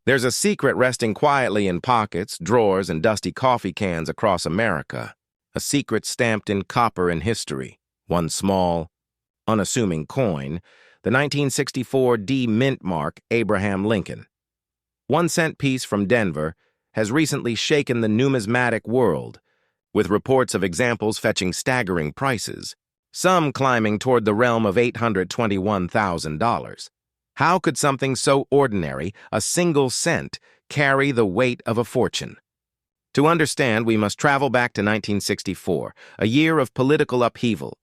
There's a secret resting quietly in pockets, drawers, and dusty coffee cans across America. A secret stamped in copper and history. One small, unassuming coin, the 1964 no-mintmark Abraham Lincoln. 1-cent piece from Denver has recently shaken the numismatic world, with reports of examples fetching staggering prices, some climbing toward the realm of $821,000. How could something so ordinary, a single cent, carry the weight of a fortune? To understand, we must travel back to 1964, a year of political upheaval,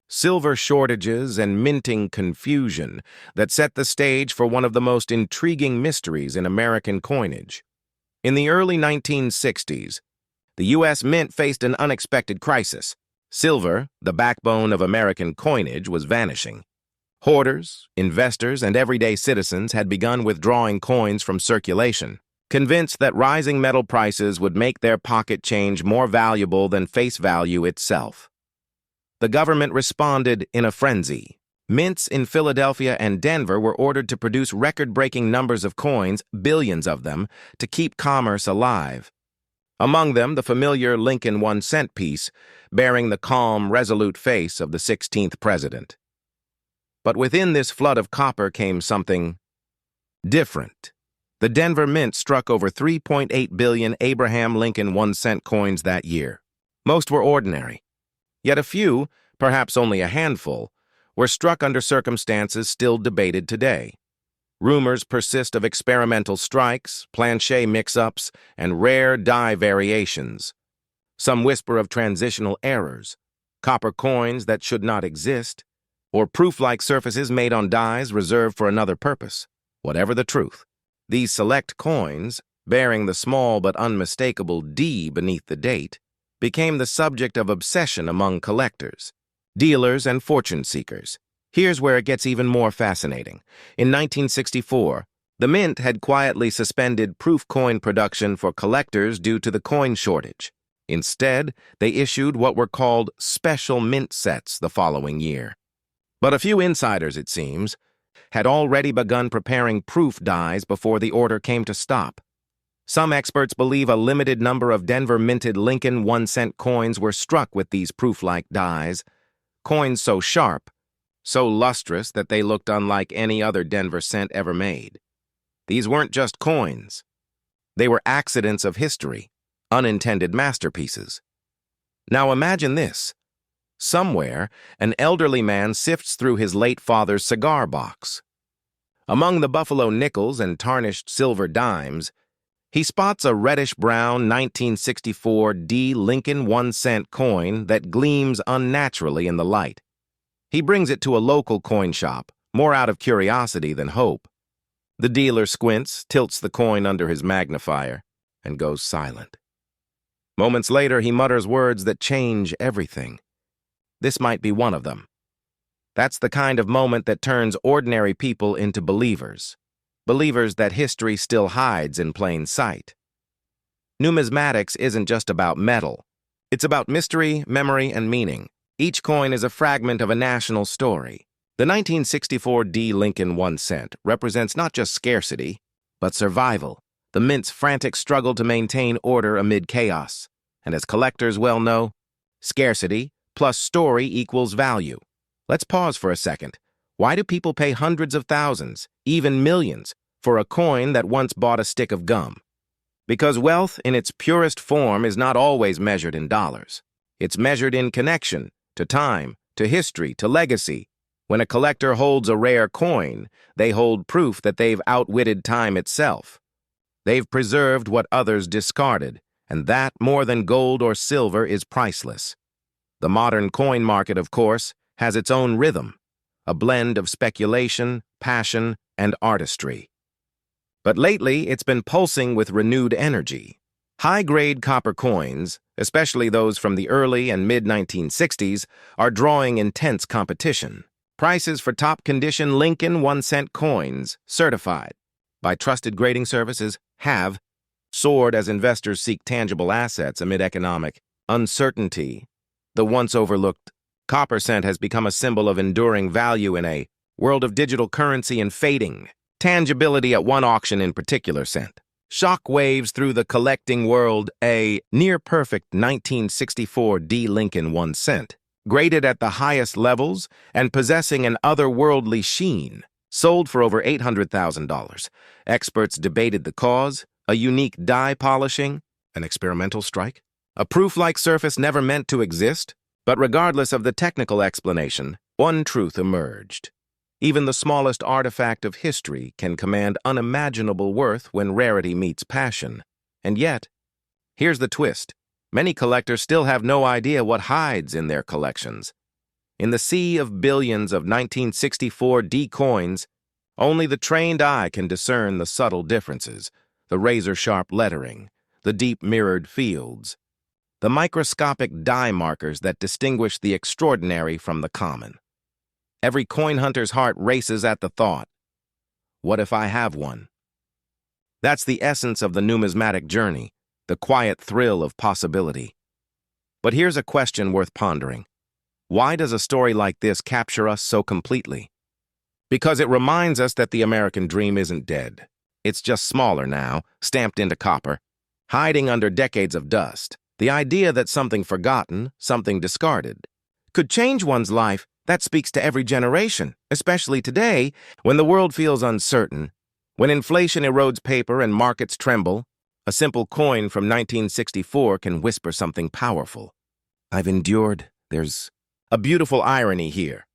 silver shortages, and minting confusion that set the stage for one of the most intriguing mysteries in American coinage. In the early 1960s, the U.S. Mint faced an unexpected crisis. Silver, the backbone of American coinage, was vanishing. Hoarders, investors, and everyday citizens had begun withdrawing coins from circulation, convinced that rising metal prices would make their pocket change more valuable than face value itself. The government responded in a frenzy. Mints in Philadelphia and Denver were ordered to produce record-breaking numbers of coins, billions of them, to keep commerce alive. Among them, the familiar Lincoln 1-cent piece, bearing the calm, resolute face of the 16th president. But within this flood of copper came something different. The Denver Mint struck over 3.8 billion Abraham Lincoln 1-cent coins that year. Most were ordinary. Yet a few, perhaps only a handful, were struck under circumstances still debated today. Rumors persist of experimental strikes, planche mix-ups, and rare die variations. Some whisper of transitional errors, copper coins that should not exist, or proof-like surfaces made on dies reserved for another purpose. Whatever the truth, these select coins, bearing the small but unmistakable D beneath the date, became the subject of obsession among collectors, dealers, and fortune seekers. Here's where it gets even more fascinating. In 1964, the Mint had quietly suspended proof coin production for collectors due to the coin shortage. Instead, they issued what were called special mint sets the following year. But a few insiders, it seems, had already begun preparing proof dies before the order came to stop. Some experts believe a limited number of Denver-minted Lincoln 1-cent coins were struck with these proof-like dies, coins so sharp, so lustrous that they looked unlike any other Denver cent ever made. These weren't just coins. They were accidents of history, unintended masterpieces. Now imagine this. Somewhere, an elderly man sifts through his late father's cigar box. Among the buffalo nickels and tarnished silver dimes, he spots a reddish-brown 1964 D Lincoln 1-cent coin that gleams unnaturally in the light. He brings it to a local coin shop, more out of curiosity than hope. The dealer squints, tilts the coin under his magnifier, and goes silent. Moments later, he mutters words that change everything. This might be one of them. That's the kind of moment that turns ordinary people into believers. Believers that history still hides in plain sight. Numismatics isn't just about metal. It's about mystery, memory, and meaning. Each coin is a fragment of a national story. The 1964 D Lincoln 1-cent represents not just scarcity, but survival. The Mint's frantic struggle to maintain order amid chaos. And as collectors well know, scarcity plus story equals value. Let's pause for a second. Why do people pay hundreds of thousands, even millions, for a coin that once bought a stick of gum? Because wealth in its purest form is not always measured in dollars. It's measured in connection, to time, to history, to legacy. When a collector holds a rare coin, they hold proof that they've outwitted time itself. They've preserved what others discarded, and that, more than gold or silver, is priceless. The modern coin market, of course, has its own rhythm, a blend of speculation, passion, and artistry. But lately, it's been pulsing with renewed energy. High-grade copper coins, especially those from the early and mid-1960s, are drawing intense competition. Prices for top-condition Lincoln 1-cent coins, certified by trusted grading services, have soared as investors seek tangible assets amid economic uncertainty. The once overlooked copper cent has become a symbol of enduring value in a world of digital currency and fading tangibility at one auction in particular sent shock waves through the collecting world. A near-perfect 1964 D. Lincoln 1 cent, graded at the highest levels and possessing an otherworldly sheen, sold for over $800,000. Experts debated the cause: a unique dye polishing, an experimental strike, a proof-like surface never meant to exist. But regardless of the technical explanation, one truth emerged. Even the smallest artifact of history can command unimaginable worth when rarity meets passion. And yet, here's the twist. Many collectors still have no idea what hides in their collections. In the sea of billions of 1964 D coins, only the trained eye can discern the subtle differences, the razor-sharp lettering, the deep mirrored fields, the microscopic dye markers that distinguish the extraordinary from the common. Every coin hunter's heart races at the thought, what if I have one? That's the essence of the numismatic journey, the quiet thrill of possibility. But here's a question worth pondering. Why does a story like this capture us so completely? Because it reminds us that the American dream isn't dead. It's just smaller now, stamped into copper, hiding under decades of dust. The idea that something forgotten, something discarded, could change one's life, that speaks to every generation, especially today, when the world feels uncertain, when inflation erodes paper and markets tremble. A simple coin from 1964 can whisper something powerful. I've endured. There's a beautiful irony here.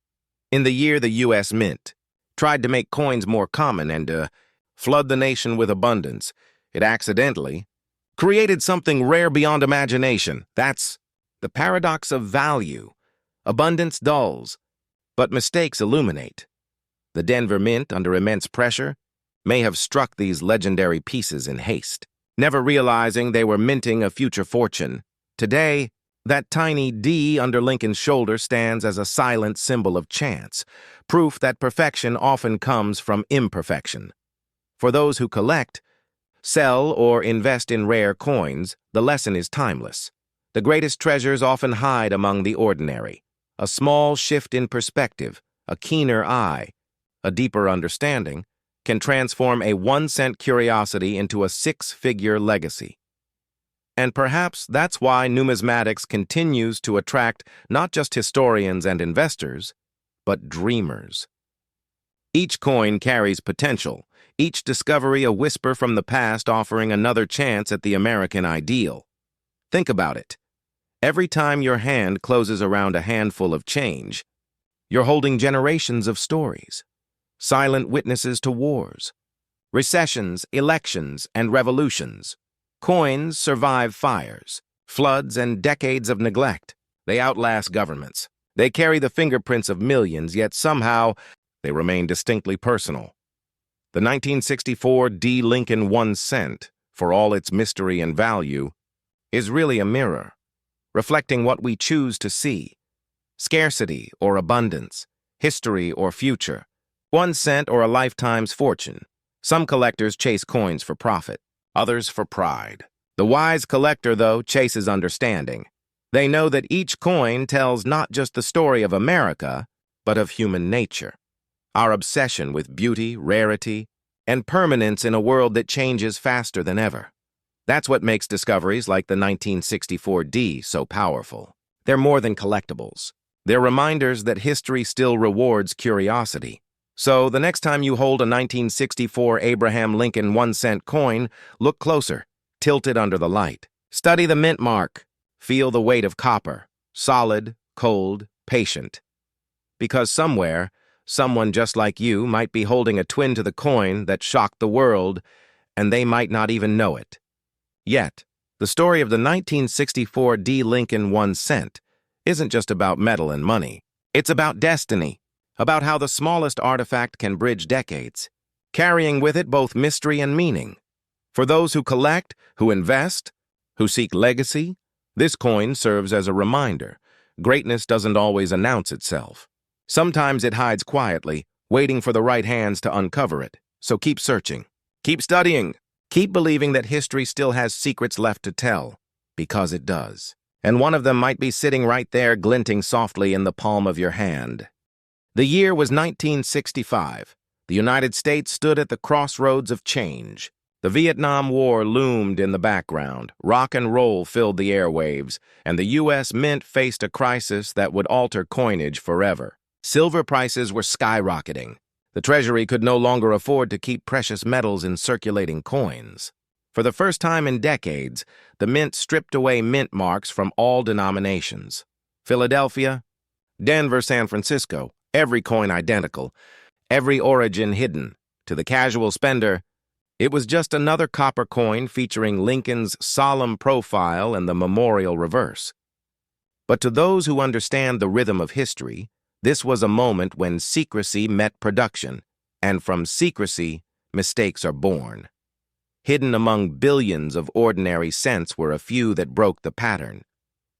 In the year the U.S. Mint tried to make coins more common and flood the nation with abundance, it accidentally created something rare beyond imagination. That's the paradox of value. Abundance dulls, but mistakes illuminate. The Denver Mint, under immense pressure, may have struck these legendary pieces in haste, never realizing they were minting a future fortune. Today, that tiny D under Lincoln's shoulder stands as a silent symbol of chance, proof that perfection often comes from imperfection. For those who collect, sell, or invest in rare coins, the lesson is timeless. The greatest treasures often hide among the ordinary. A small shift in perspective, a keener eye, a deeper understanding, can transform a 1-cent curiosity into a 6-figure legacy. And perhaps that's why numismatics continues to attract not just historians and investors, but dreamers. Each coin carries potential, each discovery a whisper from the past offering another chance at the American ideal. Think about it. Every time your hand closes around a handful of change, you're holding generations of stories, silent witnesses to wars, recessions, elections, and revolutions. Coins survive fires, floods, and decades of neglect. They outlast governments. They carry the fingerprints of millions, yet somehow they remain distinctly personal. The 1964 D. Lincoln 1 cent, for all its mystery and value, is really a mirror, reflecting what we choose to see: scarcity or abundance, history or future, 1 cent or a lifetime's fortune. Some collectors chase coins for profit, others for pride. The wise collector, though, chases understanding. They know that each coin tells not just the story of America, but of human nature. Our obsession with beauty, rarity, and permanence in a world that changes faster than ever. That's what makes discoveries like the 1964 D so powerful. They're more than collectibles. They're reminders that history still rewards curiosity. So the next time you hold a 1964 Abraham Lincoln 1 cent coin, look closer, tilt it under the light. Study the mint mark. Feel the weight of copper, solid, cold, patient. Because somewhere, someone just like you might be holding a twin to the coin that shocked the world, and they might not even know it. Yet, the story of the 1964 D. Lincoln 1 cent isn't just about metal and money. It's about destiny, about how the smallest artifact can bridge decades, carrying with it both mystery and meaning. For those who collect, who invest, who seek legacy, this coin serves as a reminder. Greatness doesn't always announce itself. Sometimes it hides quietly, waiting for the right hands to uncover it. So keep searching, keep studying, keep believing that history still has secrets left to tell, because it does. And one of them might be sitting right there, glinting softly in the palm of your hand. The year was 1965. The United States stood at the crossroads of change. The Vietnam War loomed in the background, rock and roll filled the airwaves, and the U.S. Mint faced a crisis that would alter coinage forever. Silver prices were skyrocketing. The Treasury could no longer afford to keep precious metals in circulating coins. For the first time in decades, the Mint stripped away mint marks from all denominations. Philadelphia, Denver, San Francisco, every coin identical, every origin hidden. To the casual spender, it was just another copper coin featuring Lincoln's solemn profile and the memorial reverse. But to those who understand the rhythm of history, this was a moment when secrecy met production, and from secrecy, mistakes are born. Hidden among billions of ordinary cents were a few that broke the pattern.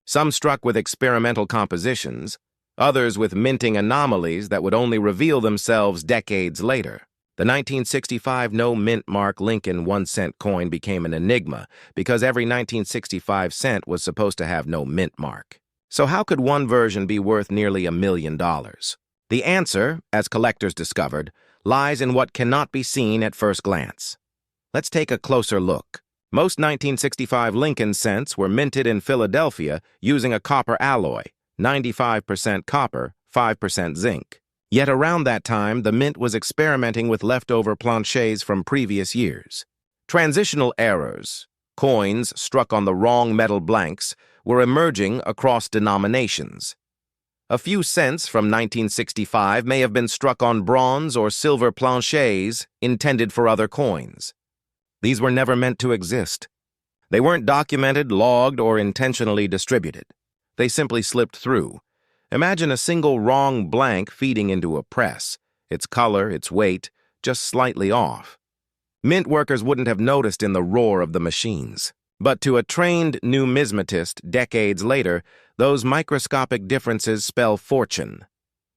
Some struck with experimental compositions, others with minting anomalies that would only reveal themselves decades later. The 1965 no-mintmark Lincoln 1-cent coin became an enigma because every 1965 cent was supposed to have no mint mark. So how could one version be worth nearly $1 million? The answer, as collectors discovered, lies in what cannot be seen at first glance. Let's take a closer look. Most 1965 Lincoln cents were minted in Philadelphia using a copper alloy, 95% copper, 5% zinc. Yet around that time, the Mint was experimenting with leftover planchets from previous years. Transitional errors, coins struck on the wrong metal blanks, were emerging across denominations. A few cents from 1965 may have been struck on bronze or silver planchets intended for other coins. These were never meant to exist. They weren't documented, logged, or intentionally distributed. They simply slipped through. Imagine a single wrong blank feeding into a press, its color, its weight, just slightly off. Mint workers wouldn't have noticed in the roar of the machines. But to a trained numismatist decades later, those microscopic differences spell fortune.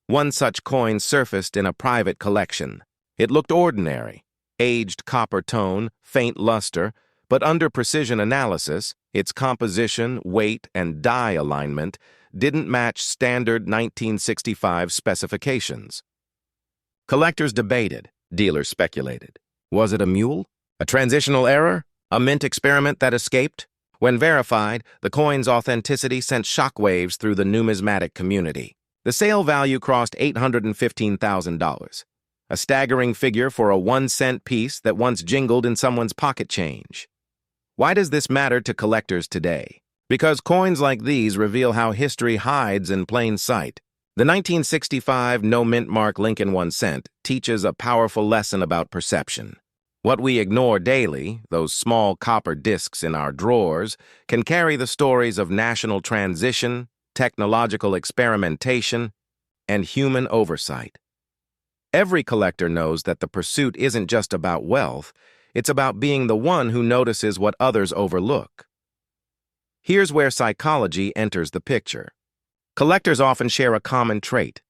One such coin surfaced in a private collection. It looked ordinary, aged copper tone, faint luster, but under precision analysis, its composition, weight, and die alignment didn't match standard 1965 specifications. Collectors debated, dealers speculated. Was it a mule? A transitional error? A mint experiment that escaped? When verified, the coin's authenticity sent shockwaves through the numismatic community. The sale value crossed $815,000, a staggering figure for a 1-cent piece that once jingled in someone's pocket change. Why does this matter to collectors today? Because coins like these reveal how history hides in plain sight. The 1965 no-mintmark Lincoln 1-cent teaches a powerful lesson about perception. What we ignore daily, those small copper discs in our drawers, can carry the stories of national transition, technological experimentation, and human oversight. Every collector knows that the pursuit isn't just about wealth, it's about being the one who notices what others overlook. Here's where psychology enters the picture. Collectors often share a common trait,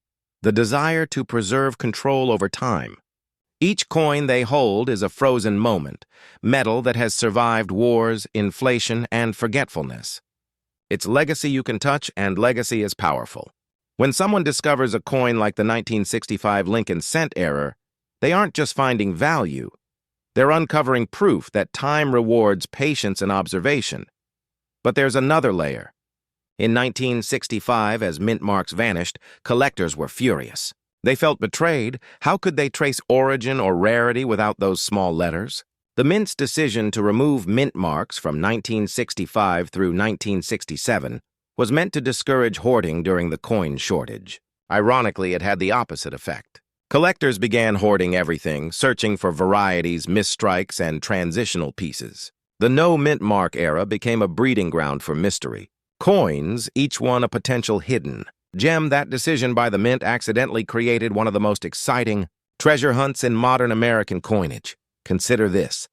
the desire to preserve control over time. Each coin they hold is a frozen moment, metal that has survived wars, inflation, and forgetfulness. It's legacy you can touch, and legacy is powerful. When someone discovers a coin like the 1965 Lincoln cent error, they aren't just finding value. They're uncovering proof that time rewards patience and observation. But there's another layer. In 1965, as mint marks vanished, collectors were furious. They felt betrayed. How could they trace origin or rarity without those small letters? The Mint's decision to remove mint marks from 1965 through 1967 was meant to discourage hoarding during the coin shortage. Ironically, it had the opposite effect. Collectors began hoarding everything, searching for varieties, misstrikes, and transitional pieces. The no-mintmark era became a breeding ground for mystery. Coins, each one a potential hidden gem. That decision by the Mint accidentally created one of the most exciting treasure hunts in modern American coinage. Consider this.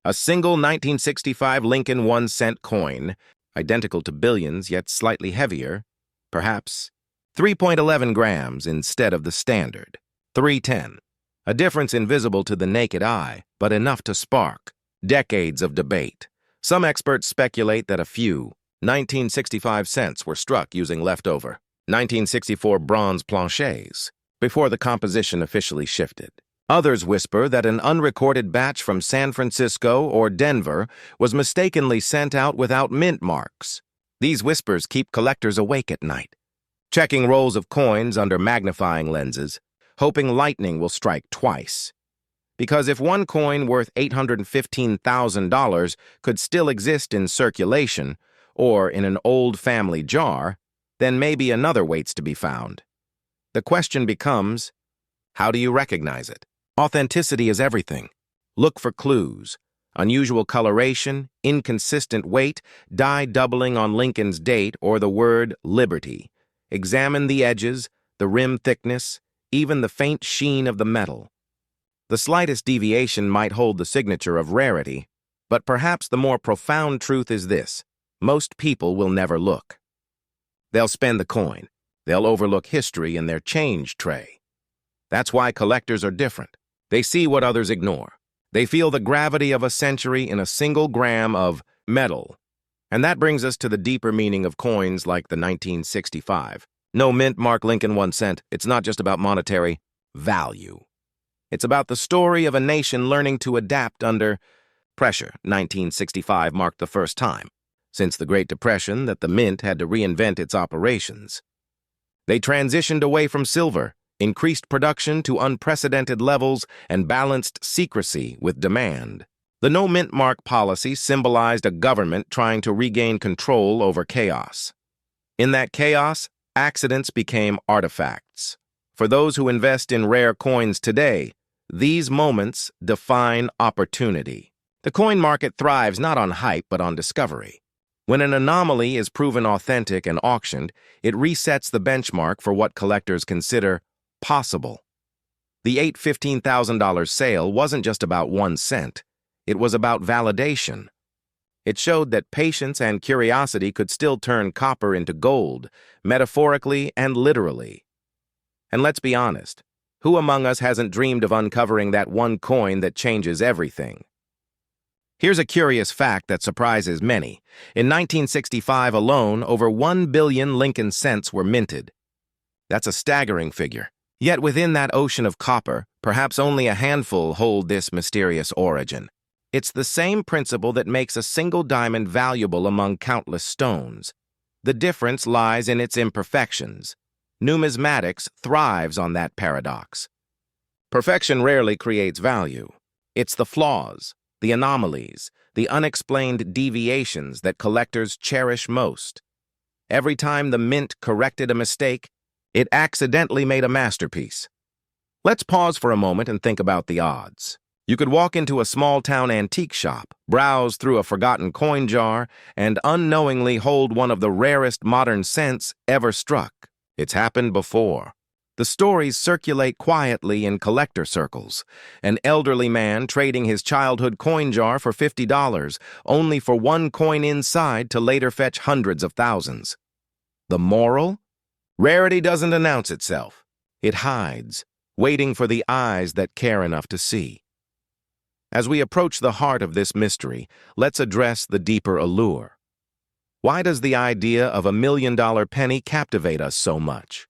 A single 1965 Lincoln 1-cent coin, identical to billions yet slightly heavier, perhaps 3.11 grams instead of the standard 310. A difference invisible to the naked eye, but enough to spark decades of debate. Some experts speculate that a few 1965 cents were struck using leftover 1964 bronze planchets before the composition officially shifted. Others whisper that an unrecorded batch from San Francisco or Denver was mistakenly sent out without mint marks. These whispers keep collectors awake at night, checking rolls of coins under magnifying lenses, hoping lightning will strike twice. Because if one coin worth $815,000 could still exist in circulation, or in an old family jar, then maybe another waits to be found. The question becomes, how do you recognize it? Authenticity is everything. Look for clues: unusual coloration, inconsistent weight, die doubling on Lincoln's date, or the word liberty. Examine the edges, the rim thickness, even the faint sheen of the metal. The slightest deviation might hold the signature of rarity, but perhaps the more profound truth is this: most people will never look. They'll spend the coin. They'll overlook history in their change tray. That's why collectors are different. They see what others ignore. They feel the gravity of a century in a single gram of metal. And that brings us to the deeper meaning of coins like the 1965 no-mintmark Lincoln 1 cent. It's not just about monetary value. It's about the story of a nation learning to adapt under pressure. 1965 marked the first time since the Great Depression that the mint had to reinvent its operations. They transitioned away from silver, increased production to unprecedented levels, and balanced secrecy with demand. The no-mintmark policy symbolized a government trying to regain control over chaos. In that chaos, accidents became artifacts. For those who invest in rare coins today, these moments define opportunity. The coin market thrives not on hype but on discovery. When an anomaly is proven authentic and auctioned, it resets the benchmark for what collectors consider possible. The $815,000 sale wasn't just about 1 cent. It was about validation. It showed that patience and curiosity could still turn copper into gold, metaphorically and literally. And let's be honest, who among us hasn't dreamed of uncovering that one coin that changes everything? Here's a curious fact that surprises many. In 1965 alone, over 1 billion Lincoln cents were minted. That's a staggering figure. Yet within that ocean of copper, perhaps only a handful hold this mysterious origin. It's the same principle that makes a single diamond valuable among countless stones. The difference lies in its imperfections. Numismatics thrives on that paradox. Perfection rarely creates value. It's the flaws, the anomalies, the unexplained deviations that collectors cherish most. Every time the mint corrected a mistake, it accidentally made a masterpiece. Let's pause for a moment and think about the odds. You could walk into a small-town antique shop, browse through a forgotten coin jar, and unknowingly hold one of the rarest modern cents ever struck. It's happened before. The stories circulate quietly in collector circles. An elderly man trading his childhood coin jar for $50, only for one coin inside to later fetch hundreds of thousands. The moral? Rarity doesn't announce itself. It hides, waiting for the eyes that care enough to see. As we approach the heart of this mystery, let's address the deeper allure. Why does the idea of $1 million penny captivate us so much?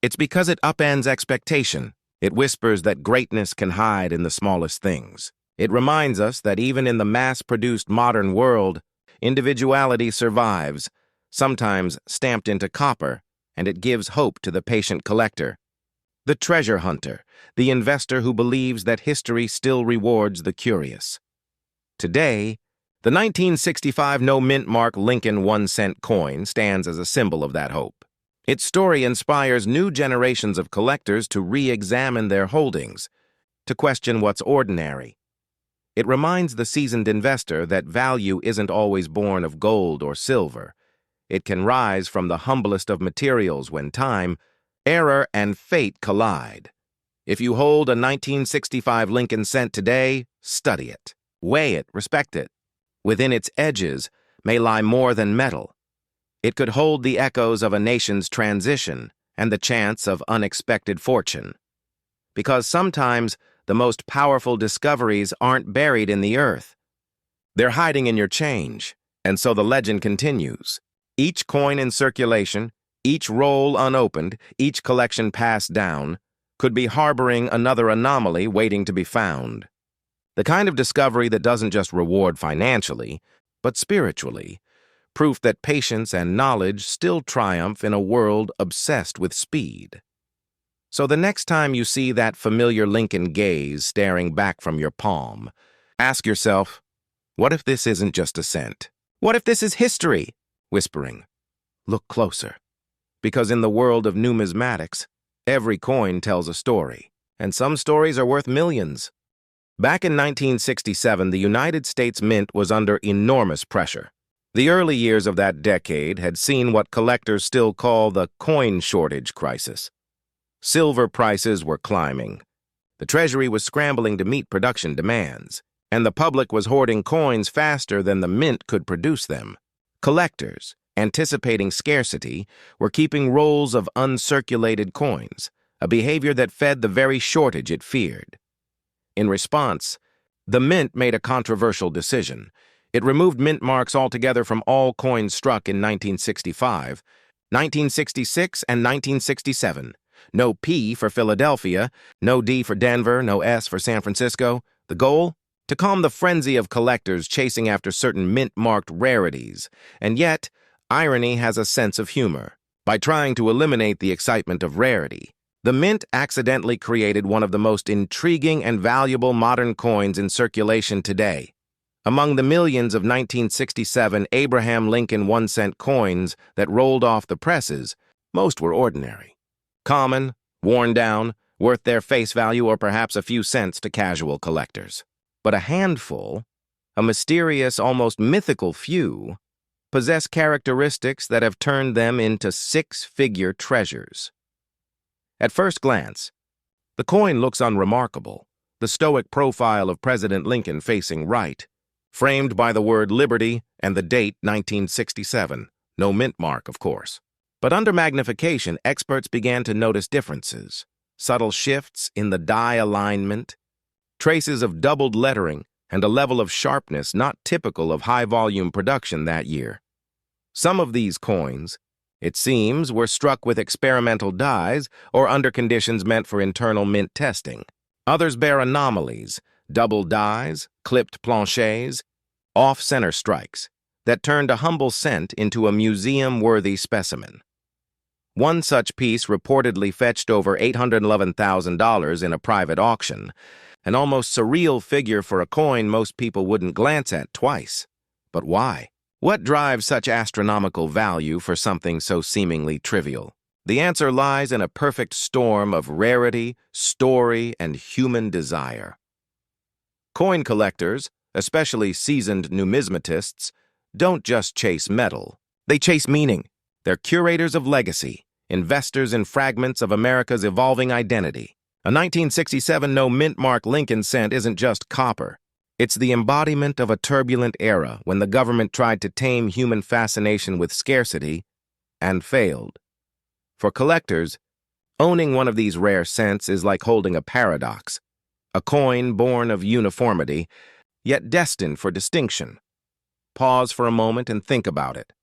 It's because it upends expectation. It whispers that greatness can hide in the smallest things. It reminds us that even in the mass-produced modern world, individuality survives, sometimes stamped into copper, and it gives hope to the patient collector. The treasure hunter, the investor who believes that history still rewards the curious. Today, the 1965 no-mintmark Lincoln 1 cent coin stands as a symbol of that hope. Its story inspires new generations of collectors to re-examine their holdings, to question what's ordinary. It reminds the seasoned investor that value isn't always born of gold or silver. It can rise from the humblest of materials when time, error, and fate collide. If you hold a 1965 Lincoln cent today, study it, weigh it, respect it. Within its edges may lie more than metal. It could hold the echoes of a nation's transition and the chance of unexpected fortune. Because sometimes the most powerful discoveries aren't buried in the earth. They're hiding in your change, and so the legend continues. Each coin in circulation, each roll unopened, each collection passed down, could be harboring another anomaly waiting to be found. The kind of discovery that doesn't just reward financially, but spiritually. Proof that patience and knowledge still triumph in a world obsessed with speed. So the next time you see that familiar Lincoln gaze staring back from your palm, ask yourself, what if this isn't just a cent? What if this is history? Whispering, look closer. Because in the world of numismatics, every coin tells a story, and some stories are worth millions. Back in 1967, the United States Mint was under enormous pressure. The early years of that decade had seen what collectors still call the coin shortage crisis. Silver prices were climbing. The Treasury was scrambling to meet production demands, and the public was hoarding coins faster than the mint could produce them. Collectors, anticipating scarcity, were keeping rolls of uncirculated coins, a behavior that fed the very shortage it feared. In response, the mint made a controversial decision. It removed mint marks altogether from all coins struck in 1965, 1966, and 1967. No P for Philadelphia, no D for Denver, no S for San Francisco. The goal? To calm the frenzy of collectors chasing after certain mint-marked rarities. And yet, irony has a sense of humor. By trying to eliminate the excitement of rarity, the mint accidentally created one of the most intriguing and valuable modern coins in circulation today. Among the millions of 1967 Abraham Lincoln 1-cent coins that rolled off the presses, most were ordinary. Common, worn down, worth their face value or perhaps a few cents to casual collectors. But a handful, a mysterious, almost mythical few, possess characteristics that have turned them into six-figure treasures. At first glance, the coin looks unremarkable, the stoic profile of President Lincoln facing right, framed by the word liberty and the date 1967, no mint mark, of course. But under magnification, experts began to notice differences, subtle shifts in the die alignment, traces of doubled lettering, and a level of sharpness not typical of high-volume production that year. Some of these coins, it seems, were struck with experimental dies or under conditions meant for internal mint testing. Others bear anomalies, double dies, clipped planchets, off-center strikes that turned a humble cent into a museum-worthy specimen. One such piece reportedly fetched over $811,000 in a private auction, an almost surreal figure for a coin most people wouldn't glance at twice. But why? What drives such astronomical value for something so seemingly trivial? The answer lies in a perfect storm of rarity, story, and human desire. Coin collectors, especially seasoned numismatists, don't just chase metal. They chase meaning. They're curators of legacy, investors in fragments of America's evolving identity. A 1967 no-mintmark Lincoln cent isn't just copper. It's the embodiment of a turbulent era when the government tried to tame human fascination with scarcity and failed. For collectors, owning one of these rare cents is like holding a paradox, a coin born of uniformity, yet destined for distinction. Pause for a moment and think about it.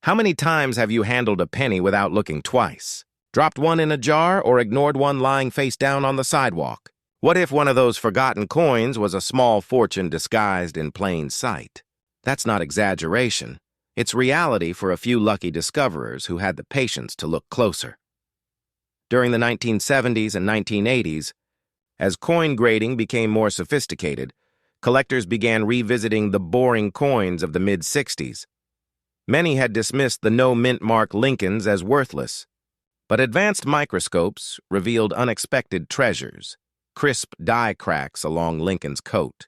How many times have you handled a penny without looking twice? Dropped one in a jar or ignored one lying face down on the sidewalk? What if one of those forgotten coins was a small fortune disguised in plain sight? That's not exaggeration. It's reality for a few lucky discoverers who had the patience to look closer. During the 1970s and 1980s, as coin grading became more sophisticated, collectors began revisiting the boring coins of the mid-60s. Many had dismissed the no-mint-mark Lincolns as worthless, but advanced microscopes revealed unexpected treasures, crisp die cracks along Lincoln's coat,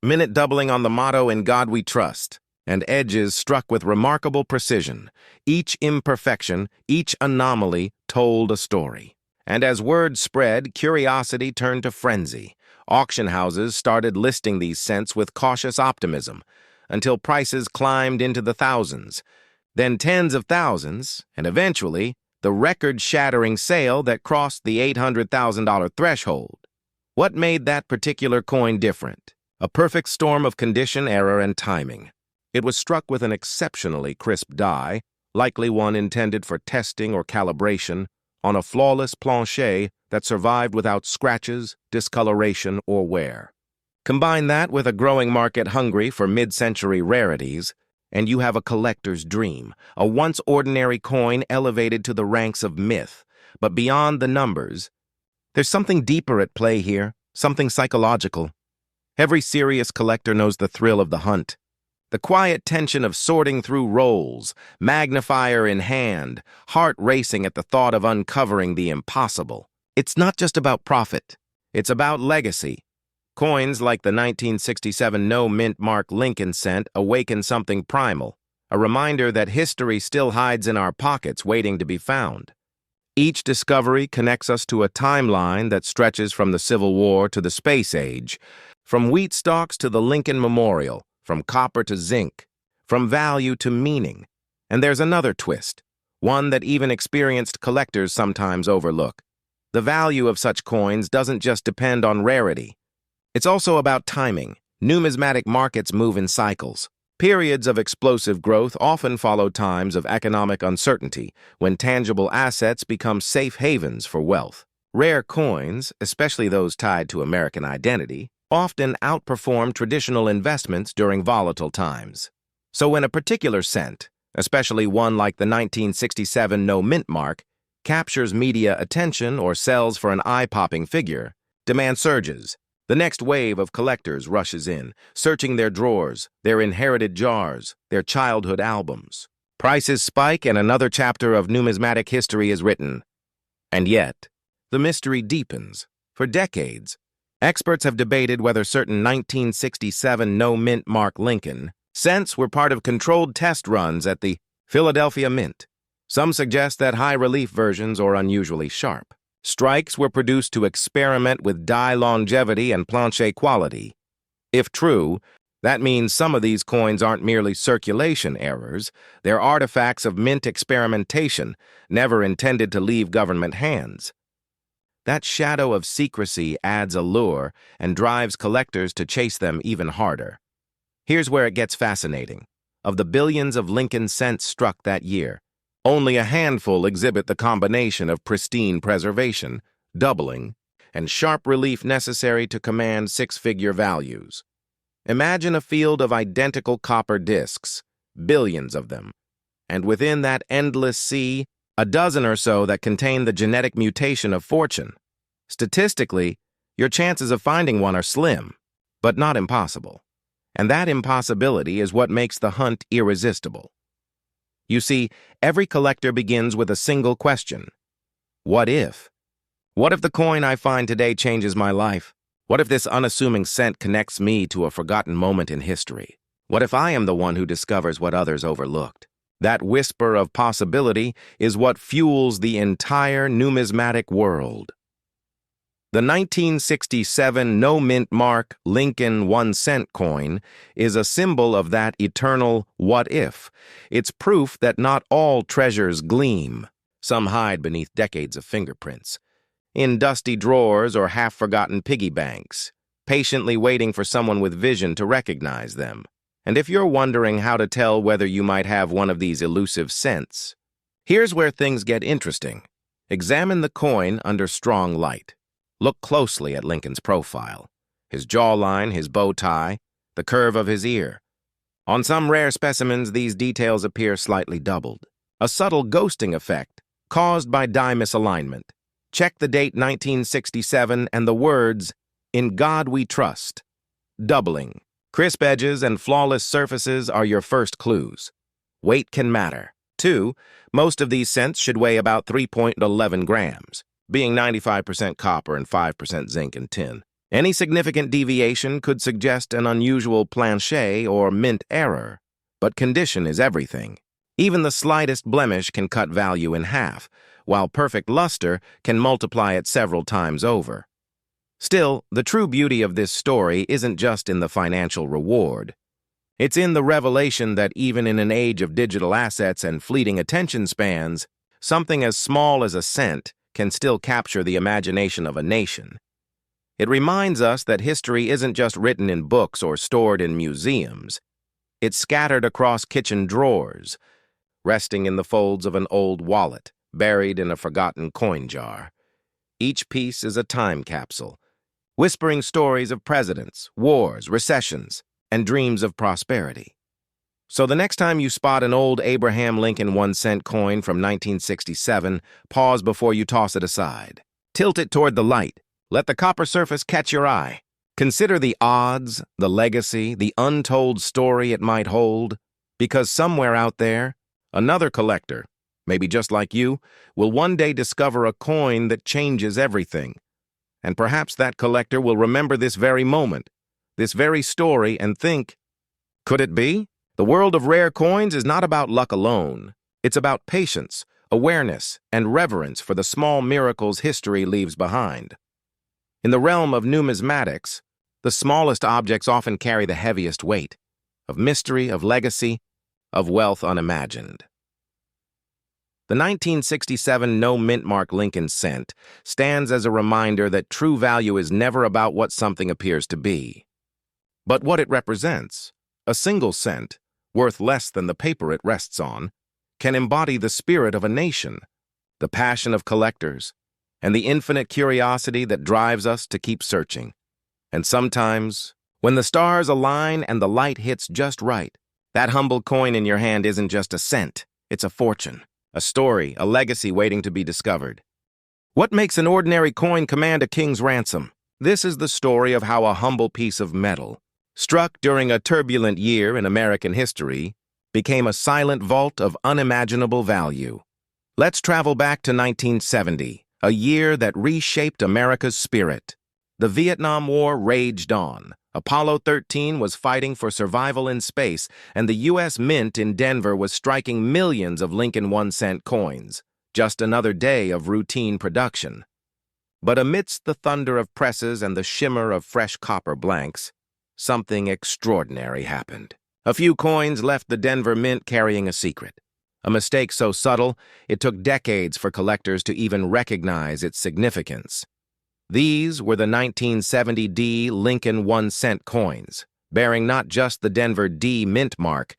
minute doubling on the motto "In God We Trust," and edges struck with remarkable precision. Each imperfection, each anomaly told a story. And as word spread, curiosity turned to frenzy. Auction houses started listing these cents with cautious optimism, until prices climbed into the thousands, then tens of thousands, and eventually the record-shattering sale that crossed the $800,000 threshold. What made that particular coin different? A perfect storm of condition, error, and timing. It was struck with an exceptionally crisp die, likely one intended for testing or calibration, on a flawless planchet that survived without scratches, discoloration, or wear. Combine that with a growing market hungry for mid-century rarities, and you have a collector's dream, a once ordinary coin elevated to the ranks of myth. But beyond the numbers, there's something deeper at play here, something psychological. Every serious collector knows the thrill of the hunt. The quiet tension of sorting through rolls, magnifier in hand, heart racing at the thought of uncovering the impossible. It's not just about profit. It's about legacy. Coins like the 1967 no-mintmark Lincoln cent awaken something primal, a reminder that history still hides in our pockets waiting to be found. Each discovery connects us to a timeline that stretches from the Civil War to the space age, from wheat stalks to the Lincoln Memorial, from copper to zinc, from value to meaning. And there's another twist, one that even experienced collectors sometimes overlook. The value of such coins doesn't just depend on rarity. It's also about timing. Numismatic markets move in cycles. Periods of explosive growth often follow times of economic uncertainty, when tangible assets become safe havens for wealth. Rare coins, especially those tied to American identity, often outperform traditional investments during volatile times. So when a particular cent, especially one like the 1967 no-mintmark, captures media attention or sells for an eye-popping figure, demand surges. The next wave of collectors rushes in, searching their drawers, their inherited jars, their childhood albums. Prices spike and another chapter of numismatic history is written. And yet, the mystery deepens. For decades, experts have debated whether certain 1967 no-mintmark Lincoln cents were part of controlled test runs at the Philadelphia Mint. Some suggest that high-relief versions are unusually sharp. Strikes were produced to experiment with die longevity and planche quality. If true, that means some of these coins aren't merely circulation errors, they're artifacts of mint experimentation, never intended to leave government hands. That shadow of secrecy adds allure and drives collectors to chase them even harder. Here's where it gets fascinating. Of the billions of Lincoln cents struck that year, only a handful exhibit the combination of pristine preservation, doubling, and sharp relief necessary to command six-figure values. Imagine a field of identical copper discs, billions of them, and within that endless sea, a dozen or so that contain the genetic mutation of fortune. Statistically, your chances of finding one are slim, but not impossible. And that impossibility is what makes the hunt irresistible. You see, every collector begins with a single question. What if? What if the coin I find today changes my life? What if this unassuming cent connects me to a forgotten moment in history? What if I am the one who discovers what others overlooked? That whisper of possibility is what fuels the entire numismatic world. The 1967 no-mintmark Lincoln 1-cent coin is a symbol of that eternal what if. It's proof that not all treasures gleam. Some hide beneath decades of fingerprints, in dusty drawers or half-forgotten piggy banks, patiently waiting for someone with vision to recognize them. And if you're wondering how to tell whether you might have one of these elusive cents, here's where things get interesting. Examine the coin under strong light. Look closely at Lincoln's profile, his jawline, his bow tie, the curve of his ear. On some rare specimens, these details appear slightly doubled, a subtle ghosting effect caused by die misalignment. Check the date 1967 and the words, "In God We Trust." Doubling. Crisp edges and flawless surfaces are your first clues. Weight can matter. 2, most of these cents should weigh about 3.11 grams. Being 95% copper and 5% zinc and tin. Any significant deviation could suggest an unusual planche or mint error, but condition is everything. Even the slightest blemish can cut value in half, while perfect luster can multiply it several times over. Still, the true beauty of this story isn't just in the financial reward. It's in the revelation that even in an age of digital assets and fleeting attention spans, something as small as a cent can still capture the imagination of a nation. It reminds us that history isn't just written in books or stored in museums. It's scattered across kitchen drawers, resting in the folds of an old wallet, buried in a forgotten coin jar. Each piece is a time capsule, whispering stories of presidents, wars, recessions, and dreams of prosperity. So the next time you spot an old Abraham Lincoln 1-cent coin from 1967, pause before you toss it aside. Tilt it toward the light. Let the copper surface catch your eye. Consider the odds, the legacy, the untold story it might hold, because somewhere out there, another collector, maybe just like you, will one day discover a coin that changes everything. And perhaps that collector will remember this very moment, this very story, and think, could it be? The world of rare coins is not about luck alone. It's about patience, awareness, and reverence for the small miracles history leaves behind. In the realm of numismatics, the smallest objects often carry the heaviest weight, of mystery, of legacy, of wealth unimagined. The 1967 no-mintmark Lincoln cent stands as a reminder that true value is never about what something appears to be, but what it represents. A single cent, worth less than the paper it rests on, can embody the spirit of a nation, the passion of collectors, and the infinite curiosity that drives us to keep searching. And sometimes, when the stars align and the light hits just right, that humble coin in your hand isn't just a cent, it's a fortune, a story, a legacy waiting to be discovered. What makes an ordinary coin command a king's ransom? This is the story of how a humble piece of metal, struck during a turbulent year in American history, became a silent vault of unimaginable value. Let's travel back to 1970, a year that reshaped America's spirit. The Vietnam War raged on. Apollo 13 was fighting for survival in space, and the U.S. Mint in Denver was striking millions of Lincoln 1-cent coins. Just another day of routine production. But amidst the thunder of presses and the shimmer of fresh copper blanks, something extraordinary happened. A few coins left the Denver Mint carrying a secret. A mistake so subtle, it took decades for collectors to even recognize its significance. These were the 1970 D Lincoln 1-cent coins, bearing not just the Denver D mint mark,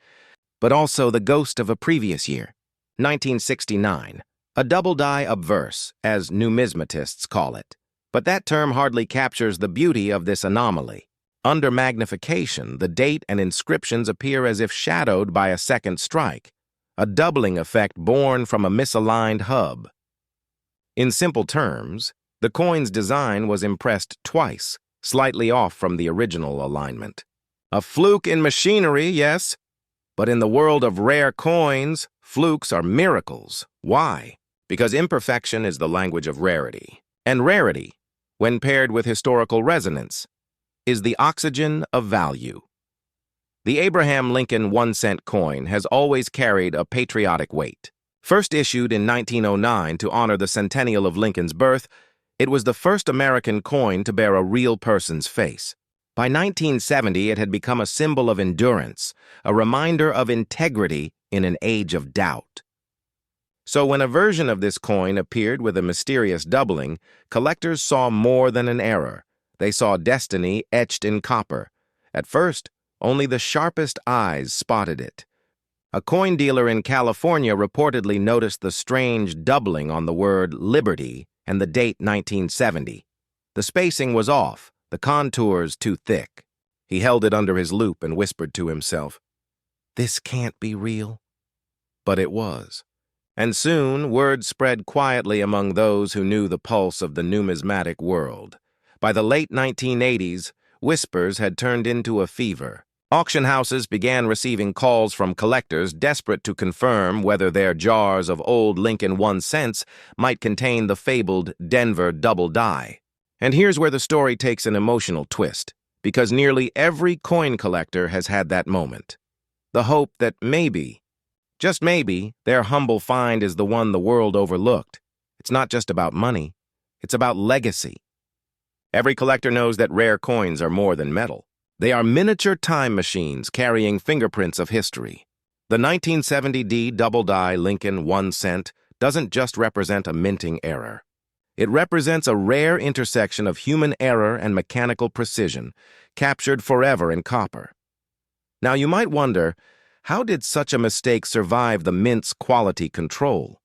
but also the ghost of a previous year, 1969, a double-die obverse, as numismatists call it. But that term hardly captures the beauty of this anomaly. Under magnification, the date and inscriptions appear as if shadowed by a second strike, a doubling effect born from a misaligned hub. In simple terms, the coin's design was impressed twice, slightly off from the original alignment. A fluke in machinery, yes, but in the world of rare coins, flukes are miracles. Why? Because imperfection is the language of rarity, and rarity, when paired with historical resonance, is the oxygen of value. The Abraham Lincoln 1-cent coin has always carried a patriotic weight. First issued in 1909 to honor the centennial of Lincoln's birth, it was the first American coin to bear a real person's face. By 1970, it had become a symbol of endurance, a reminder of integrity in an age of doubt. So when a version of this coin appeared with a mysterious doubling, collectors saw more than an error. They saw destiny etched in copper. At first, only the sharpest eyes spotted it. A coin dealer in California reportedly noticed the strange doubling on the word liberty and the date 1970. The spacing was off, the contours too thick. He held it under his loupe and whispered to himself, "This can't be real." But it was. And soon, word spread quietly among those who knew the pulse of the numismatic world. By the late 1980s, whispers had turned into a fever. Auction houses began receiving calls from collectors desperate to confirm whether their jars of old Lincoln 1-cents might contain the fabled Denver double die. And here's where the story takes an emotional twist, because nearly every coin collector has had that moment. The hope that maybe, just maybe, their humble find is the one the world overlooked. It's not just about money, it's about legacy. Every collector knows that rare coins are more than metal. They are miniature time machines carrying fingerprints of history. The 1970 D double-die Lincoln 1-cent doesn't just represent a minting error. It represents a rare intersection of human error and mechanical precision, captured forever in copper. Now you might wonder, how did such a mistake survive the mint's quality control?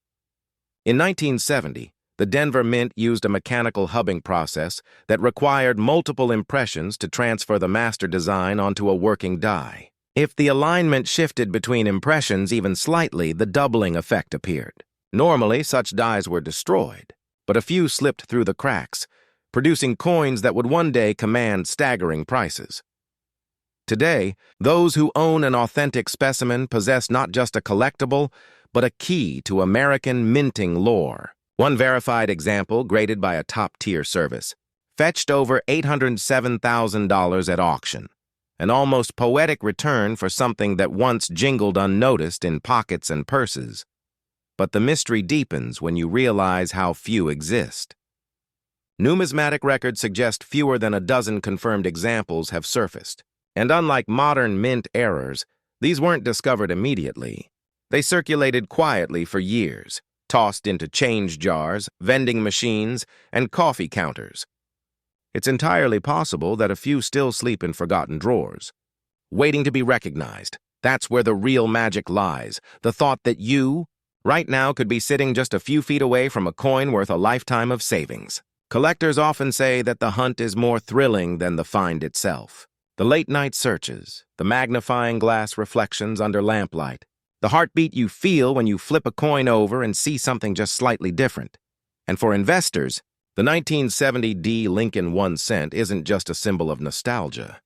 In 1970, The Denver Mint used a mechanical hubbing process that required multiple impressions to transfer the master design onto a working die. If the alignment shifted between impressions even slightly, the doubling effect appeared. Normally, such dies were destroyed, but a few slipped through the cracks, producing coins that would one day command staggering prices. Today, those who own an authentic specimen possess not just a collectible, but a key to American minting lore. One verified example, graded by a top-tier service, fetched over $807,000 at auction, an almost poetic return for something that once jingled unnoticed in pockets and purses. But the mystery deepens when you realize how few exist. Numismatic records suggest fewer than a dozen confirmed examples have surfaced. And unlike modern mint errors, these weren't discovered immediately. They circulated quietly for years, tossed into change jars, vending machines, and coffee counters. It's entirely possible that a few still sleep in forgotten drawers, waiting to be recognized. That's where the real magic lies, the thought that you, right now, could be sitting just a few feet away from a coin worth a lifetime of savings. Collectors often say that the hunt is more thrilling than the find itself. The late-night searches, the magnifying glass reflections under lamplight, the heartbeat you feel when you flip a coin over and see something just slightly different. And for investors, the 1970 D Lincoln 1 cent isn't just a symbol of nostalgia.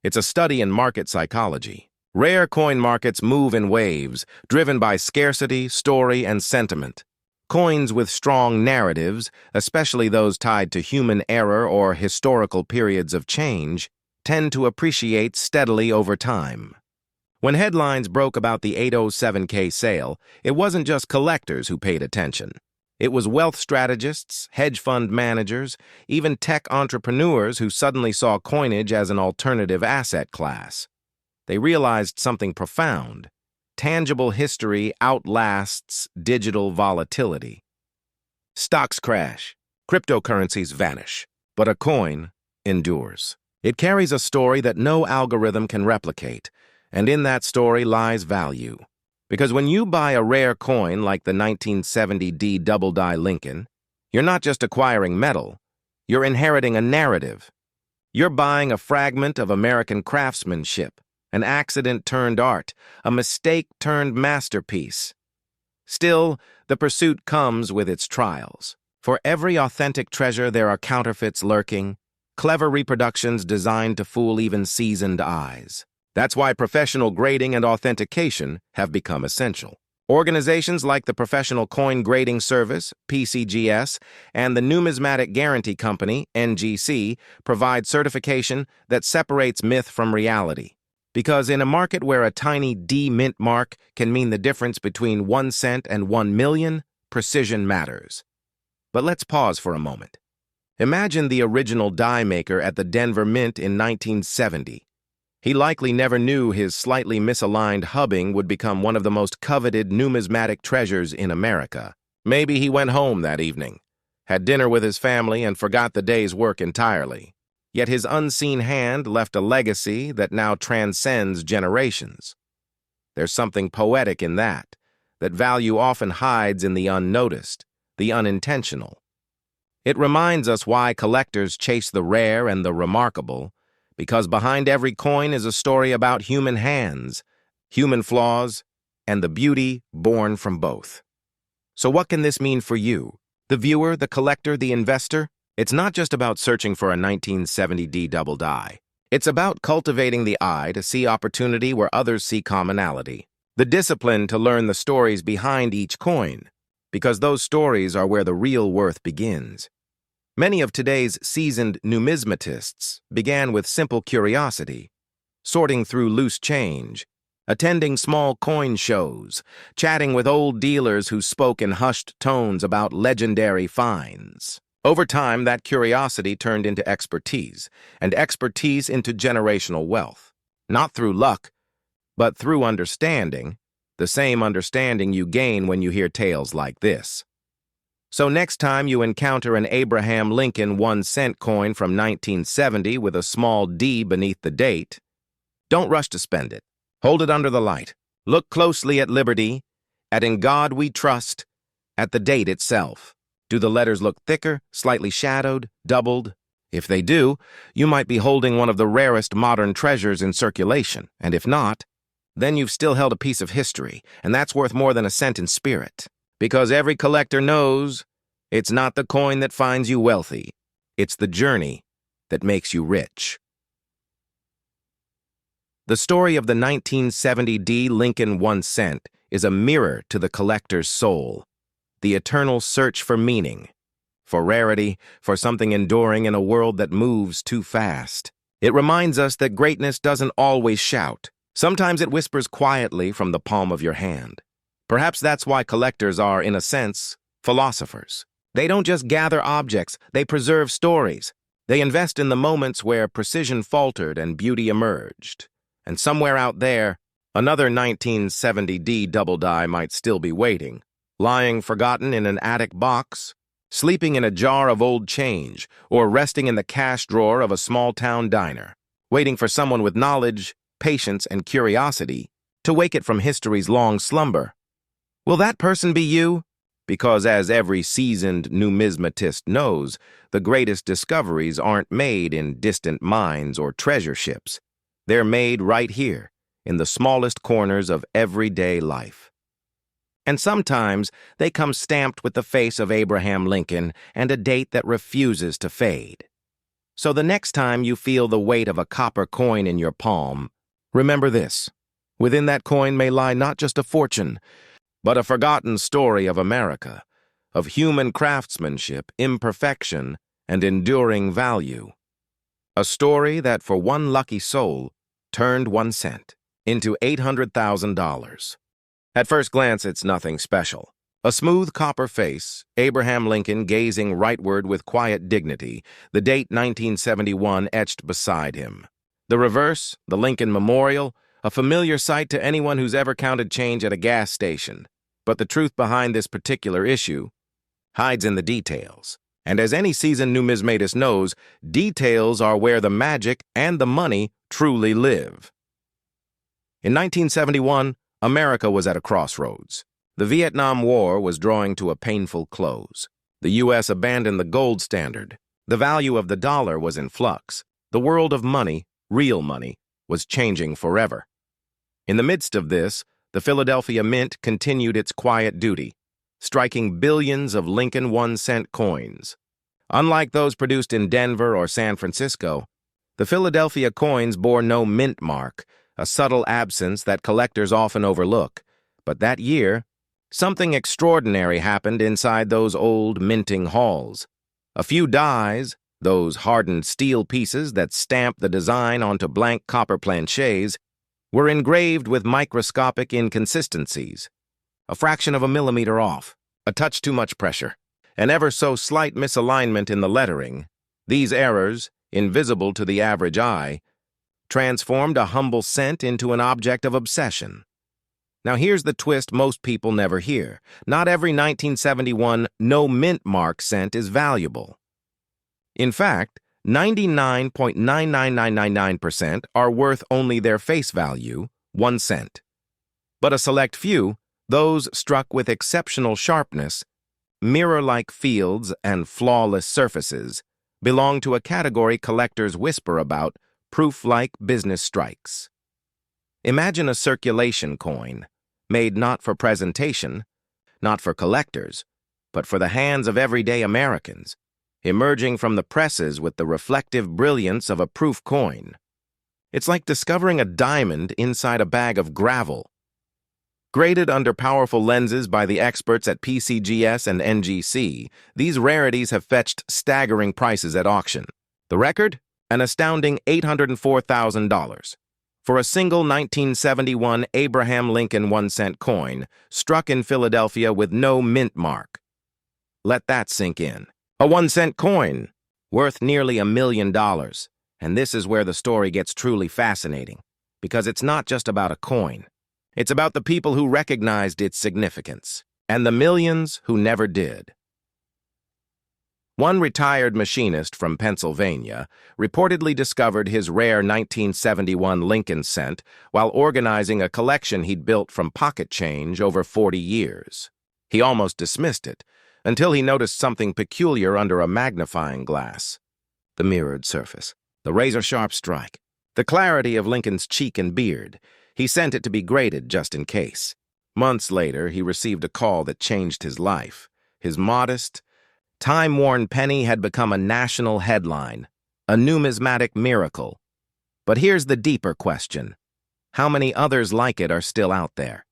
It's a study in market psychology. Rare coin markets move in waves, driven by scarcity, story, and sentiment. Coins with strong narratives, especially those tied to human error or historical periods of change, tend to appreciate steadily over time. When headlines broke about the 807K sale, it wasn't just collectors who paid attention. It was wealth strategists, hedge fund managers, even tech entrepreneurs who suddenly saw coinage as an alternative asset class. They realized something profound. Tangible history outlasts digital volatility. Stocks crash, cryptocurrencies vanish, but a coin endures. It carries a story that no algorithm can replicate, and in that story lies value. Because when you buy a rare coin like the 1970 D double-die Lincoln, you're not just acquiring metal, you're inheriting a narrative. You're buying a fragment of American craftsmanship, an accident turned art, a mistake turned masterpiece. Still, the pursuit comes with its trials. For every authentic treasure, there are counterfeits lurking, clever reproductions designed to fool even seasoned eyes. That's why professional grading and authentication have become essential. Organizations like the Professional Coin Grading Service, PCGS, and the Numismatic Guarantee Company, NGC, provide certification that separates myth from reality. Because in a market where a tiny D mint mark can mean the difference between 1 cent and 1 million, precision matters. But let's pause for a moment. Imagine the original die maker at the Denver Mint in 1970. He likely never knew his slightly misaligned hubbing would become one of the most coveted numismatic treasures in America. Maybe he went home that evening, had dinner with his family, and forgot the day's work entirely. Yet his unseen hand left a legacy that now transcends generations. There's something poetic in that value often hides in the unnoticed, the unintentional. It reminds us why collectors chase the rare and the remarkable, because behind every coin is a story about human hands, human flaws, and the beauty born from both. So what can this mean for you, the viewer, the collector, the investor? It's not just about searching for a 1970 D double die. It's about cultivating the eye to see opportunity where others see commonality. The discipline to learn the stories behind each coin, because those stories are where the real worth begins. Many of today's seasoned numismatists began with simple curiosity, sorting through loose change, attending small coin shows, chatting with old dealers who spoke in hushed tones about legendary finds. Over time, that curiosity turned into expertise, and expertise into generational wealth. Not through luck, but through understanding, the same understanding you gain when you hear tales like this. So next time you encounter an Abraham Lincoln 1 cent coin from 1970 with a small D beneath the date, don't rush to spend it. Hold it under the light. Look closely at Liberty, at In God We Trust, at the date itself. Do the letters look thicker, slightly shadowed, doubled? If they do, you might be holding one of the rarest modern treasures in circulation, and if not, then you've still held a piece of history, and that's worth more than a cent in spirit. Because every collector knows it's not the coin that finds you wealthy, it's the journey that makes you rich. The story of the 1970 Lincoln 1 cent is a mirror to the collector's soul, the eternal search for meaning, for rarity, for something enduring in a world that moves too fast. It reminds us that greatness doesn't always shout. Sometimes it whispers quietly from the palm of your hand. Perhaps that's why collectors are, in a sense, philosophers. They don't just gather objects, they preserve stories. They invest in the moments where precision faltered and beauty emerged. And somewhere out there, another 1970 double die might still be waiting, lying forgotten in an attic box, sleeping in a jar of old change, or resting in the cash drawer of a small-town diner, waiting for someone with knowledge, patience, and curiosity to wake it from history's long slumber. Will that person be you? Because as every seasoned numismatist knows, the greatest discoveries aren't made in distant mines or treasure ships. They're made right here, in the smallest corners of everyday life. And sometimes they come stamped with the face of Abraham Lincoln and a date that refuses to fade. So the next time you feel the weight of a copper coin in your palm, remember this: within that coin may lie not just a fortune, but a forgotten story of America, of human craftsmanship, imperfection, and enduring value. A story that, for one lucky soul, turned 1 cent into $800,000. At first glance, it's nothing special. A smooth copper face, Abraham Lincoln gazing rightward with quiet dignity, the date 1971 etched beside him. The reverse, the Lincoln Memorial, a familiar sight to anyone who's ever counted change at a gas station. But the truth behind this particular issue hides in the details. And as any seasoned numismatist knows, details are where the magic and the money truly live. In 1971, America was at a crossroads. The Vietnam War was drawing to a painful close. The U.S. abandoned the gold standard. The value of the dollar was in flux. The world of money, real money, was changing forever. In the midst of this, the Philadelphia Mint continued its quiet duty, striking billions of Lincoln 1 cent coins. Unlike those produced in Denver or San Francisco, the Philadelphia coins bore no mint mark, a subtle absence that collectors often overlook. But that year, something extraordinary happened inside those old minting halls. A few dies, those hardened steel pieces that stamp the design onto blank copper planchets, were engraved with microscopic inconsistencies. A fraction of a millimeter off, a touch too much pressure, an ever so slight misalignment in the lettering. These errors, invisible to the average eye, transformed a humble cent into an object of obsession. Now here's the twist most people never hear. Not every 1971 no-mintmark cent is valuable. In fact, 99.99999% are worth only their face value, 1 cent. But a select few, those struck with exceptional sharpness, mirror-like fields and flawless surfaces, belong to a category collectors whisper about, proof-like business strikes. Imagine a circulation coin, made not for presentation, not for collectors, but for the hands of everyday Americans, emerging from the presses with the reflective brilliance of a proof coin. It's like discovering a diamond inside a bag of gravel. Graded under powerful lenses by the experts at PCGS and NGC, these rarities have fetched staggering prices at auction. The record? An astounding $804,000. For a single 1971 Abraham Lincoln 1 cent coin, struck in Philadelphia with no mint mark. Let that sink in. A 1 cent coin, worth nearly $1 million. And this is where the story gets truly fascinating, because it's not just about a coin. It's about the people who recognized its significance, and the millions who never did. One retired machinist from Pennsylvania reportedly discovered his rare 1971 Lincoln cent while organizing a collection he'd built from pocket change over 40 years. He almost dismissed it, until he noticed something peculiar under a magnifying glass. The mirrored surface, the razor-sharp strike, the clarity of Lincoln's cheek and beard. He sent it to be graded just in case. Months later, he received a call that changed his life. His modest, time-worn penny had become a national headline, a numismatic miracle. But here's the deeper question. How many others like it are still out there?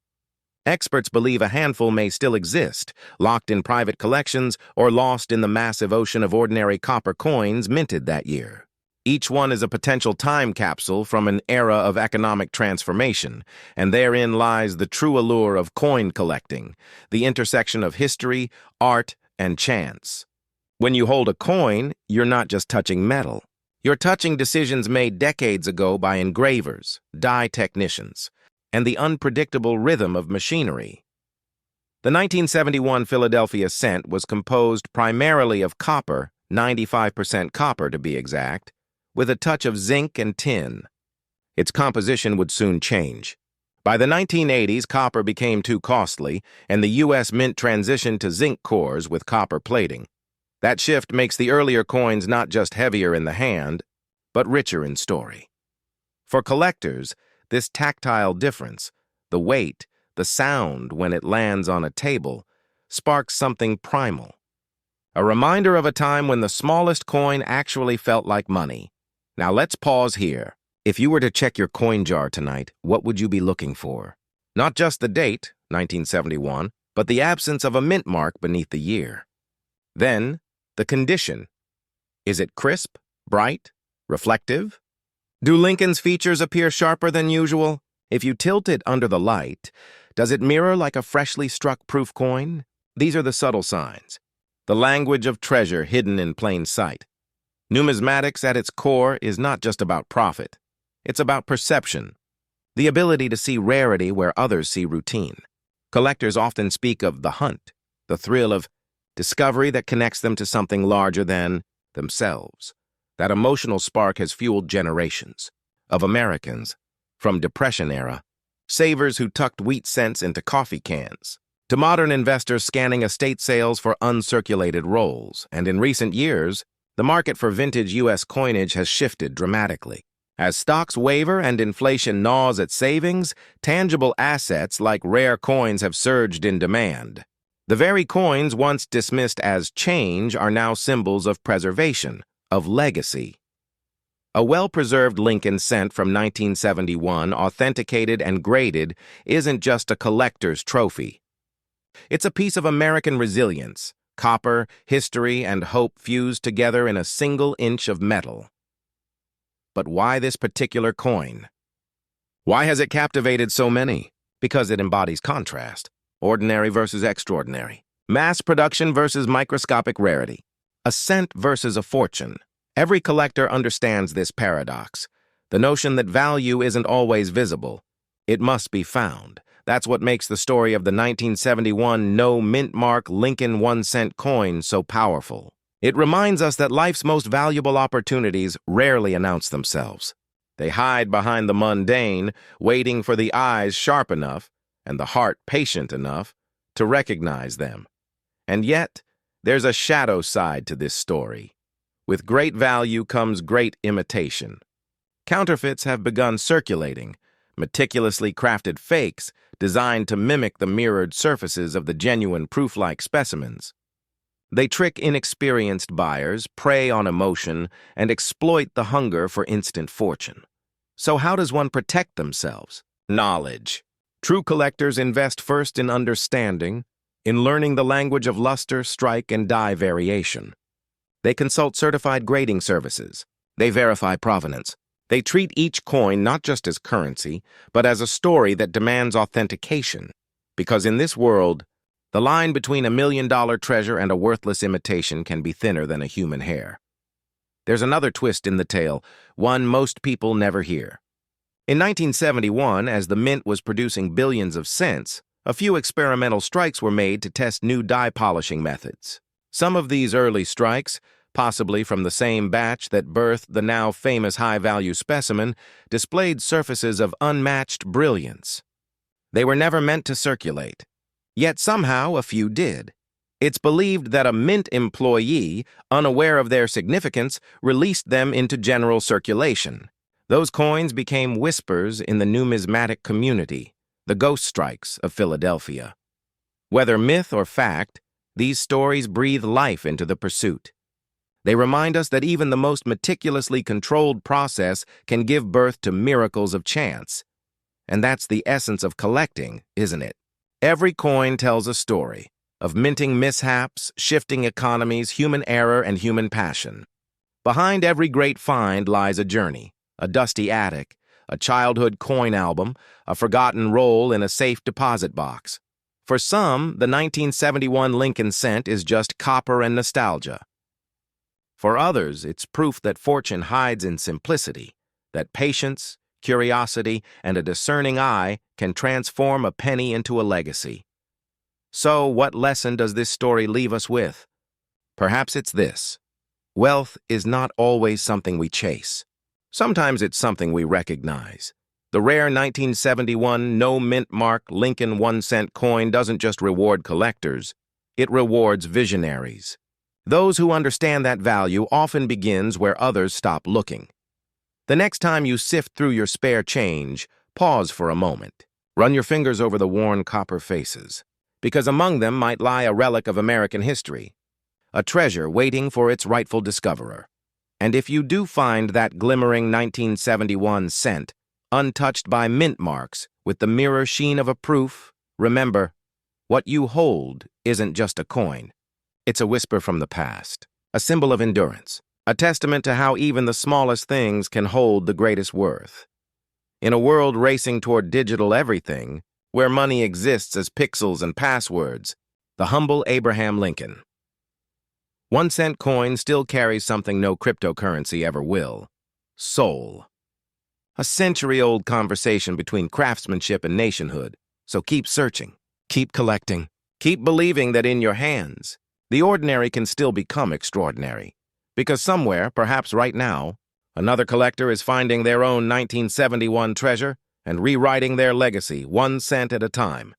Experts believe a handful may still exist, locked in private collections or lost in the massive ocean of ordinary copper coins minted that year. Each one is a potential time capsule from an era of economic transformation, and therein lies the true allure of coin collecting, the intersection of history, art, and chance. When you hold a coin, you're not just touching metal. You're touching decisions made decades ago by engravers, die technicians, and the unpredictable rhythm of machinery. The 1971 Philadelphia cent was composed primarily of copper, 95% copper to be exact, with a touch of zinc and tin. Its composition would soon change. By the 1980s, copper became too costly, and the U.S. Mint transitioned to zinc cores with copper plating. That shift makes the earlier coins not just heavier in the hand, but richer in story. For collectors, this tactile difference, the weight, the sound when it lands on a table, sparks something primal. A reminder of a time when the smallest coin actually felt like money. Now let's pause here. If you were to check your coin jar tonight, what would you be looking for? Not just the date, 1971, but the absence of a mint mark beneath the year. Then, the condition. Is it crisp, bright, reflective? Do Lincoln's features appear sharper than usual? If you tilt it under the light, does it mirror like a freshly struck proof coin? These are the subtle signs. The language of treasure hidden in plain sight. Numismatics at its core is not just about profit. It's about perception, the ability to see rarity where others see routine. Collectors often speak of the hunt, the thrill of discovery that connects them to something larger than themselves. That emotional spark has fueled generations of Americans, from Depression era, savers who tucked wheat cents into coffee cans, to modern investors scanning estate sales for uncirculated rolls, and in recent years, the market for vintage U.S. coinage has shifted dramatically. As stocks waver and inflation gnaws at savings, tangible assets like rare coins have surged in demand. The very coins once dismissed as change are now symbols of preservation, of legacy. A well-preserved Lincoln cent from 1971, authenticated and graded, isn't just a collector's trophy. It's a piece of American resilience. Copper, history, and hope fused together in a single inch of metal. But why this particular coin? Why has it captivated so many? Because it embodies contrast. Ordinary versus extraordinary. Mass production versus microscopic rarity. A cent versus a fortune. Every collector understands this paradox. The notion that value isn't always visible. It must be found. That's what makes the story of the 1971 no-mintmark Lincoln 1-cent coin so powerful. It reminds us that life's most valuable opportunities rarely announce themselves. They hide behind the mundane, waiting for the eyes sharp enough and the heart patient enough to recognize them. And yet, there's a shadow side to this story. With great value comes great imitation. Counterfeits have begun circulating, meticulously crafted fakes designed to mimic the mirrored surfaces of the genuine proof-like specimens. They trick inexperienced buyers, prey on emotion, and exploit the hunger for instant fortune. So how does one protect themselves? Knowledge. True collectors invest first in understanding, in learning the language of luster, strike, and die variation. They consult certified grading services. They verify provenance. They treat each coin not just as currency, but as a story that demands authentication. Because in this world, the line between $1 million treasure and a worthless imitation can be thinner than a human hair. There's another twist in the tale, one most people never hear. In 1971, as the mint was producing billions of cents, a few experimental strikes were made to test new die polishing methods. Some of these early strikes, possibly from the same batch that birthed the now famous high-value specimen, displayed surfaces of unmatched brilliance. They were never meant to circulate, yet somehow a few did. It's believed that a mint employee, unaware of their significance, released them into general circulation. Those coins became whispers in the numismatic community, the ghost strikes of Philadelphia. Whether myth or fact, these stories breathe life into the pursuit. They remind us that even the most meticulously controlled process can give birth to miracles of chance. And that's the essence of collecting, isn't it? Every coin tells a story of minting mishaps, shifting economies, human error, and human passion. Behind every great find lies a journey, a dusty attic, a childhood coin album, a forgotten roll in a safe deposit box. For some, the 1971 Lincoln cent is just copper and nostalgia. For others, it's proof that fortune hides in simplicity, that patience, curiosity, and a discerning eye can transform a penny into a legacy. So, what lesson does this story leave us with? Perhaps it's this: wealth is not always something we chase. Sometimes it's something we recognize. The rare 1971 no-mintmark Lincoln 1-cent coin doesn't just reward collectors, it rewards visionaries. Those who understand that value often begins where others stop looking. The next time you sift through your spare change, pause for a moment. Run your fingers over the worn copper faces, because among them might lie a relic of American history, a treasure waiting for its rightful discoverer. And if you do find that glimmering 1971 cent, untouched by mint marks, with the mirror sheen of a proof, remember, what you hold isn't just a coin. It's a whisper from the past, a symbol of endurance, a testament to how even the smallest things can hold the greatest worth. In a world racing toward digital everything, where money exists as pixels and passwords, the humble Abraham Lincoln 1-cent coin still carries something no cryptocurrency ever will: soul. A century-old conversation between craftsmanship and nationhood. So keep searching, keep collecting, keep believing that in your hands, the ordinary can still become extraordinary. Because somewhere, perhaps right now, another collector is finding their own 1971 treasure and rewriting their legacy 1 cent at a time.